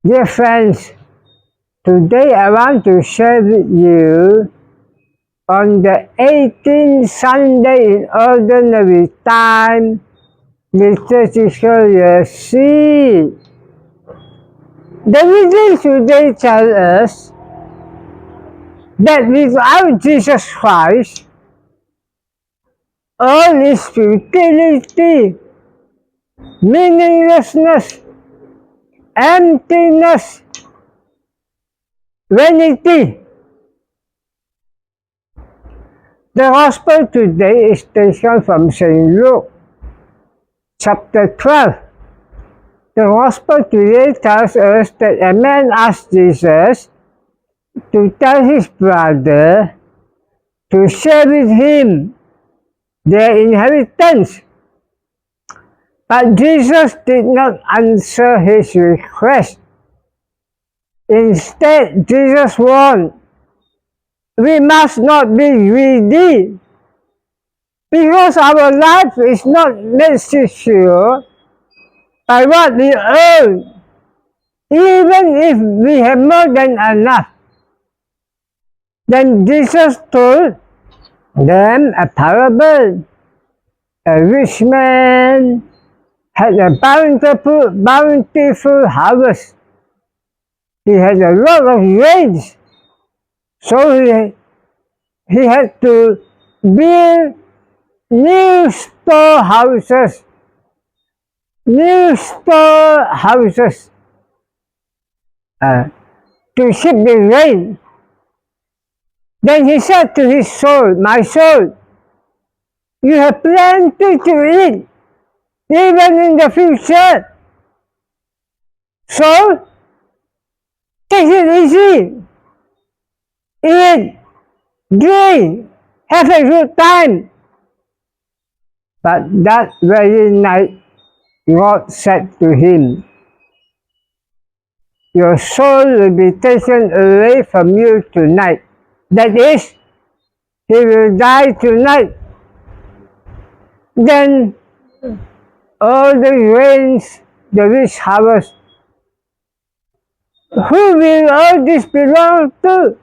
Dear friends, today I want to share with you on the 18th Sunday in Ordinary Time, liturgical year C. The reading today tells us that without Jesus Christ, all is futility, meaninglessness, emptiness, vanity. The Gospel today is taken from St. Luke, chapter 12. The Gospel today tells us that a man asked Jesus to tell his brother to share with him their inheritance. But Jesus did not answer his request. Instead, Jesus warned, we must not be greedy, because our life is not made secure by what we earn, even if we have more than enough. Then Jesus told them a parable. A rich man had a bountiful harvest. He had a lot of grains, so he had to build new storehouses to keep the grain. Then he said to his soul, my soul, you have plenty to eat, even in the future. So, take it easy. Eat, drink, have a good time. But that very night, God said to him, your soul will be taken away from you tonight. That is, he will die tonight. Then all the rains, the rich harvest, who will all this belong to?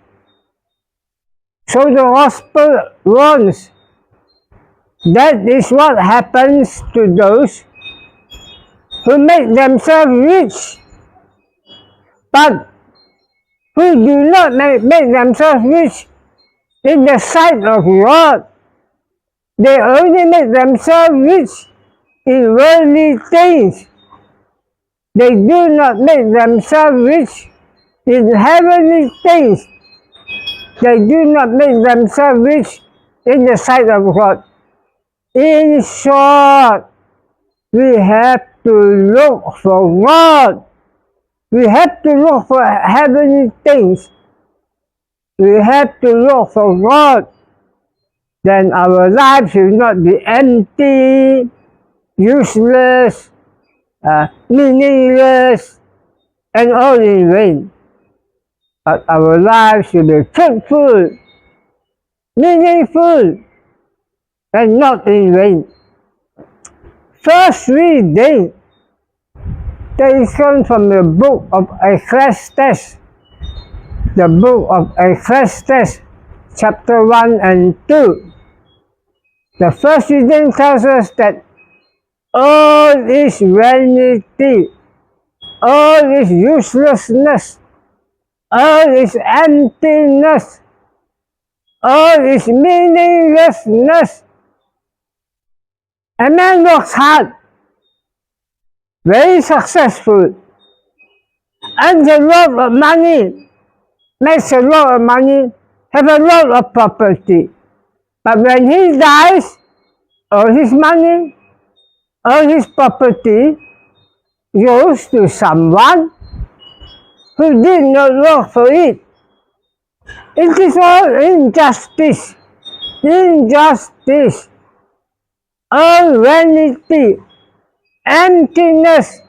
So the Gospel warns, that is what happens to those who make themselves rich, but who do not make themselves rich in the sight of God. They only make themselves rich in worldly things. They do not make themselves rich in heavenly things. They do not make themselves rich in the sight of God. In short, we have to look for God. We have to look for heavenly things. We have to look for God. Then our lives will not be empty, useless, meaningless, and all in vain. But our lives will be fruitful, meaningful, and not in vain. First reading taken from the book of Ecclesiastes. The book of Ecclesiastes, chapter 1 and 2. The first reading tells us that all is vanity, all is uselessness, all is emptiness, all is meaninglessness. A man works hard, very successful, earns a lot of money, makes a lot of money, have a lot of property. But when he dies, all his money, all his property goes to someone who did not work for it. It is all injustice, all vanity, emptiness,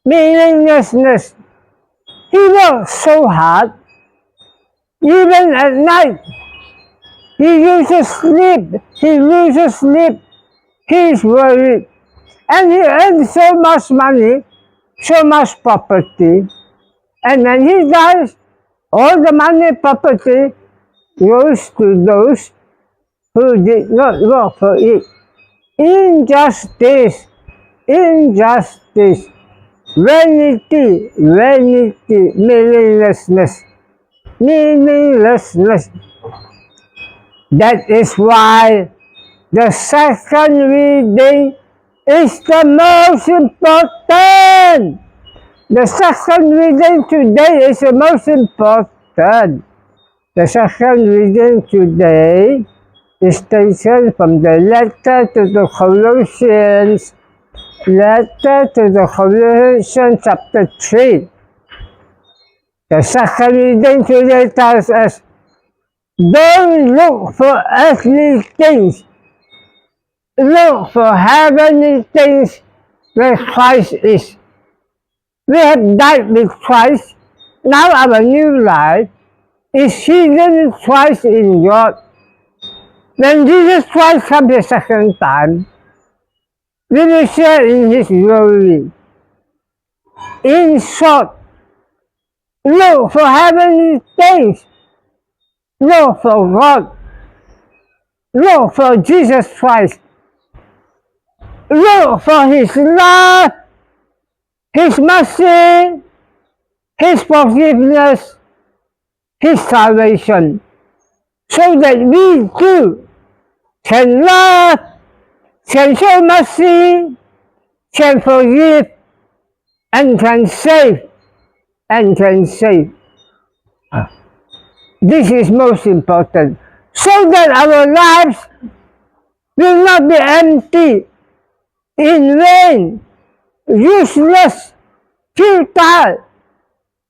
meaninglessness. He works so hard, even at night. He loses sleep, he is worried. And he earns so much money, so much property, And when he dies, all the money, property goes to those who did not work for it. Injustice, injustice, vanity, vanity, meaninglessness, meaninglessness. That is why the second reading is the most important. The second reading today is the most important. The second reading today is taken from the letter to the Colossians, chapter 3. The second reading today tells us, don't look for earthly things. Look for heavenly things where Christ is. We have died with Christ. Now our new life is hidden with Christ in God. When Jesus Christ comes the second time, we will share in His glory. In short, look for heavenly things. Look for God. Look for Jesus Christ. Look for His love, His mercy, His forgiveness, His salvation, so that we too can love, can show mercy, can forgive, and can save, and can save. This is most important, so that our lives will not be empty, in vain, useless, futile,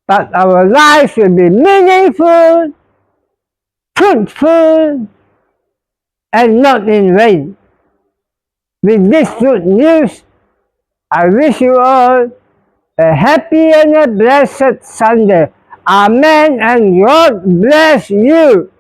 but our lives will be meaningful, fruitful, and not in vain. With this good news, I wish you all a happy and a blessed Sunday. Amen, and God bless you.